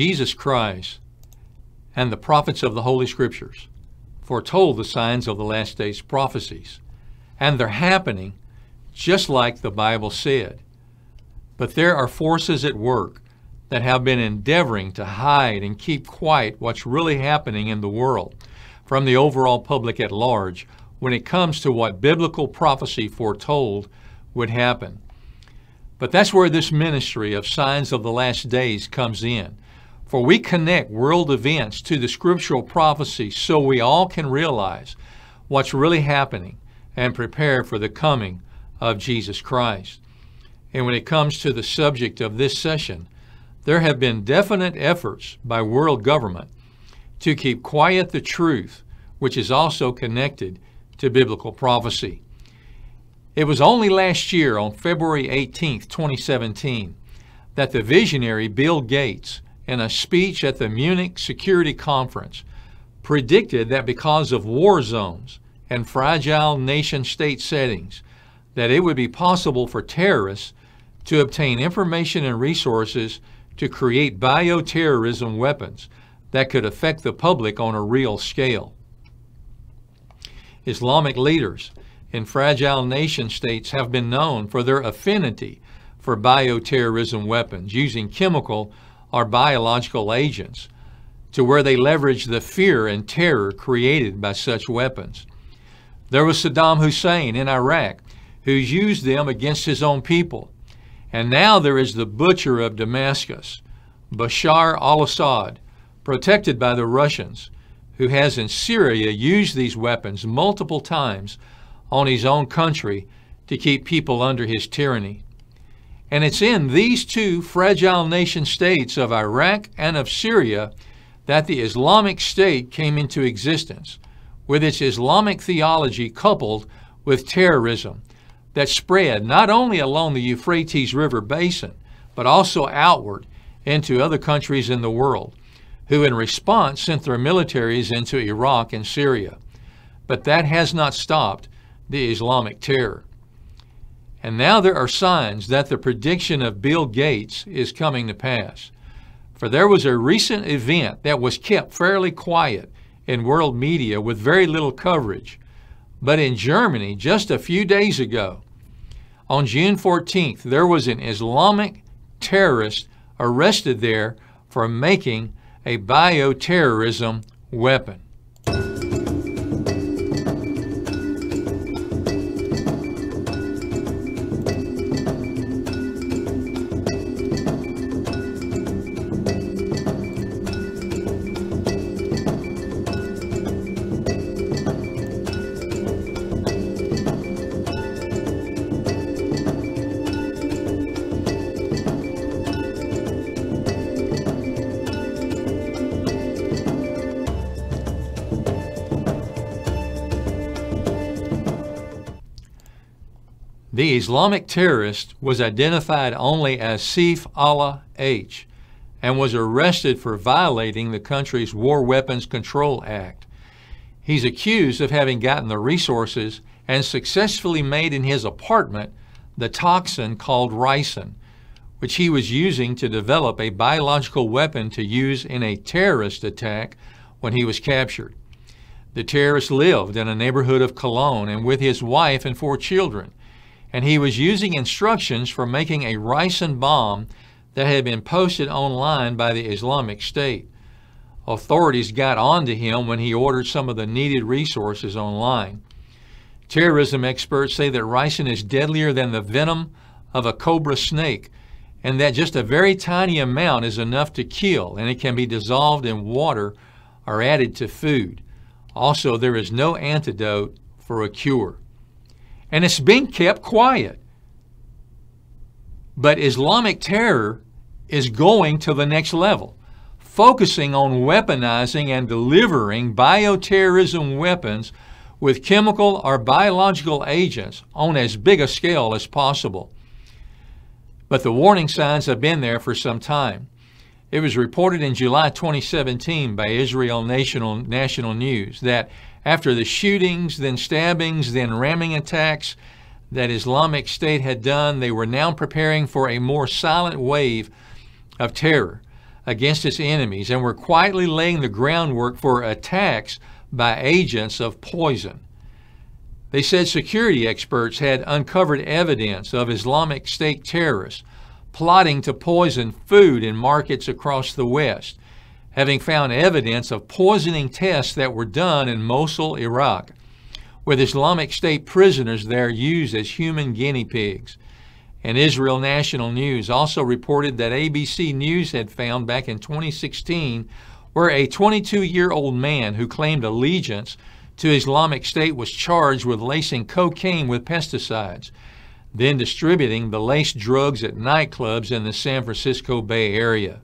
Jesus Christ and the prophets of the Holy Scriptures foretold the signs of the last days prophecies, and they're happening just like the Bible said. But there are forces at work that have been endeavoring to hide and keep quiet what's really happening in the world from the overall public at large when it comes to what biblical prophecy foretold would happen. But that's where this ministry of Signs of the Last Days comes in. For we connect world events to the scriptural prophecy so we all can realize what's really happening and prepare for the coming of Jesus Christ. And when it comes to the subject of this session, there have been definite efforts by world government to keep quiet the truth, which is also connected to biblical prophecy. It was only last year, on February 18, 2017, that the visionary Bill Gates, in a speech at the Munich Security Conference, predicted that because of war zones and fragile nation-state settings, that it would be possible for terrorists to obtain information and resources to create bioterrorism weapons that could affect the public on a real scale. Islamic leaders in fragile nation-states have been known for their affinity for bioterrorism weapons using chemical or biological agents, to where they leverage the fear and terror created by such weapons. There was Saddam Hussein in Iraq, who's used them against his own people. And now there is the butcher of Damascus, Bashar al-Assad, protected by the Russians, who has in Syria used these weapons multiple times on his own country to keep people under his tyranny. And it's in these two fragile nation states of Iraq and of Syria that the Islamic State came into existence, with its Islamic theology coupled with terrorism that spread not only along the Euphrates River basin, but also outward into other countries in the world, who in response sent their militaries into Iraq and Syria. But that has not stopped the Islamic terror. And now there are signs that the prediction of Bill Gates is coming to pass. For there was a recent event that was kept fairly quiet in world media with very little coverage. But in Germany, just a few days ago, on June 14th, there was an Islamic terrorist arrested there for making a bioterrorism weapon. The Islamic terrorist was identified only as Saif Allah H. and was arrested for violating the country's War Weapons Control Act. He's accused of having gotten the resources and successfully made in his apartment the toxin called ricin, which he was using to develop a biological weapon to use in a terrorist attack when he was captured. The terrorist lived in a neighborhood of Cologne and with his wife and 4 children, and he was using instructions for making a ricin bomb that had been posted online by the Islamic State. Authorities got on to him when he ordered some of the needed resources online. Terrorism experts say that ricin is deadlier than the venom of a cobra snake, and that just a very tiny amount is enough to kill, and it can be dissolved in water or added to food. Also, there is no antidote for a cure. And it's being kept quiet. But Islamic terror is going to the next level, focusing on weaponizing and delivering bioterrorism weapons with chemical or biological agents on as big a scale as possible. But the warning signs have been there for some time. It was reported in July 2017 by Israel National News that after the shootings, then stabbings, then ramming attacks that Islamic State had done, they were now preparing for a more silent wave of terror against its enemies and were quietly laying the groundwork for attacks by agents of poison. They said security experts had uncovered evidence of Islamic State terrorists plotting to poison food in markets across the West, having found evidence of poisoning tests that were done in Mosul, Iraq, with Islamic State prisoners there used as human guinea pigs. And Israel National News also reported that ABC News had found back in 2016 where a 22-year-old man who claimed allegiance to Islamic State was charged with lacing cocaine with pesticides, then distributing the laced drugs at nightclubs in the San Francisco Bay Area.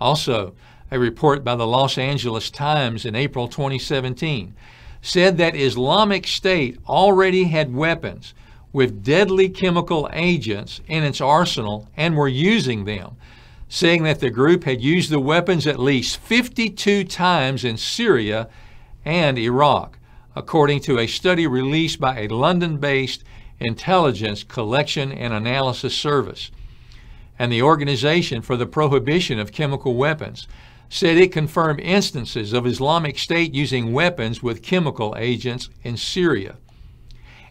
Also, a report by the Los Angeles Times in April 2017 said that Islamic State already had weapons with deadly chemical agents in its arsenal and were using them, saying that the group had used the weapons at least 52 times in Syria and Iraq, according to a study released by a London-based intelligence collection and analysis service. And the Organization for the Prohibition of Chemical Weapons said it confirmed instances of Islamic State using weapons with chemical agents in Syria.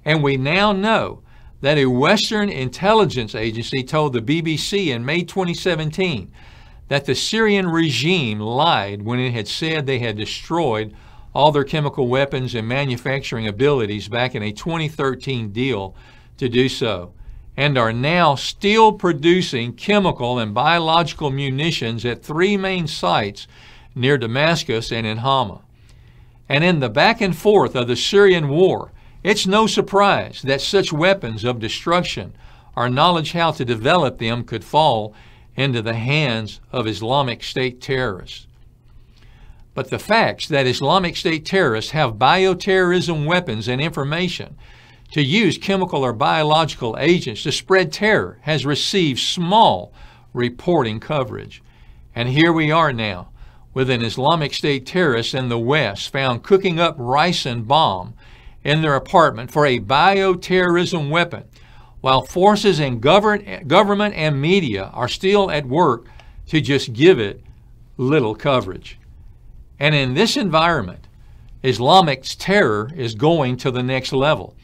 And we now know that a Western intelligence agency told the BBC in May 2017 that the Syrian regime lied when it had said they had destroyed all their chemical weapons and manufacturing abilities back in a 2013 deal to do so, and are now still producing chemical and biological munitions at 3 main sites near Damascus and in Hama. And in the back and forth of the Syrian war, it's no surprise that such weapons of destruction, our knowledge how to develop them, could fall into the hands of Islamic State terrorists. But the facts that Islamic State terrorists have bioterrorism weapons and information to use chemical or biological agents to spread terror has received small reporting coverage. And here we are now with an Islamic State terrorist in the West found cooking up ricin bomb in their apartment for a bioterrorism weapon, while forces in government and media are still at work to just give it little coverage. And in this environment, Islamic terror is going to the next level,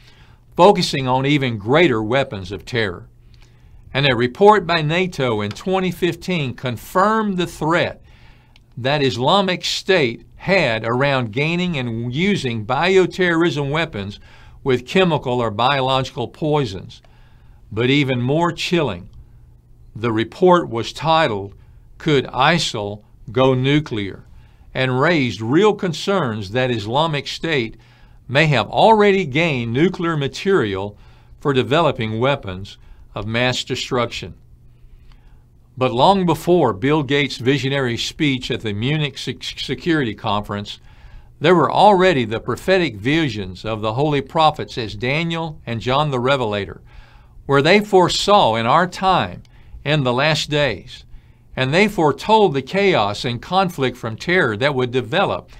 focusing on even greater weapons of terror. And a report by NATO in 2015 confirmed the threat that Islamic State had around gaining and using bioterrorism weapons with chemical or biological poisons. But even more chilling, the report was titled, "Could ISIL Go Nuclear?" and raised real concerns that Islamic State may have already gained nuclear material for developing weapons of mass destruction. But long before Bill Gates' visionary speech at the Munich Security Conference, there were already the prophetic visions of the holy prophets as Daniel and John the Revelator, where they foresaw in our time, in the last days, and they foretold the chaos and conflict from terror that would develop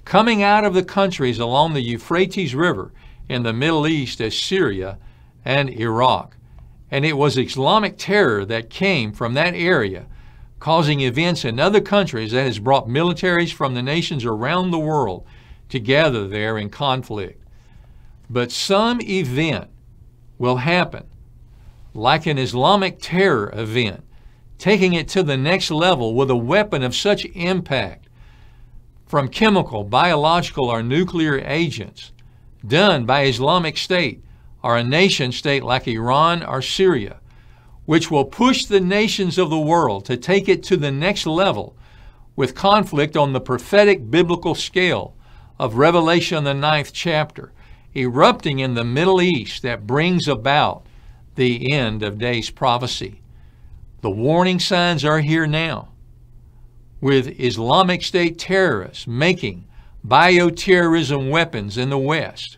coming out of the countries along the Euphrates River in the Middle East as Syria and Iraq. And it was Islamic terror that came from that area, causing events in other countries that has brought militaries from the nations around the world to gather there in conflict. But some event will happen, like an Islamic terror event, taking it to the next level with a weapon of such impact from chemical, biological, or nuclear agents done by Islamic State or a nation state like Iran or Syria, which will push the nations of the world to take it to the next level with conflict on the prophetic biblical scale of Revelation, the 9th chapter, erupting in the Middle East that brings about the end of days prophecy. The warning signs are here now, with Islamic State terrorists making bioterrorism weapons in the West.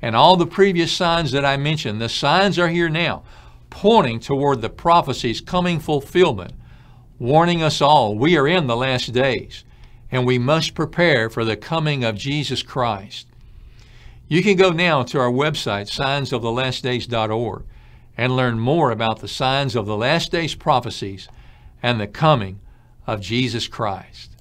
And all the previous signs that I mentioned, the signs are here now, pointing toward the prophecy's coming fulfillment, warning us all we are in the last days, and we must prepare for the coming of Jesus Christ. You can go now to our website, signsofTheLastDays.org, and learn more about the signs of the last days prophecies and the coming of Jesus Christ.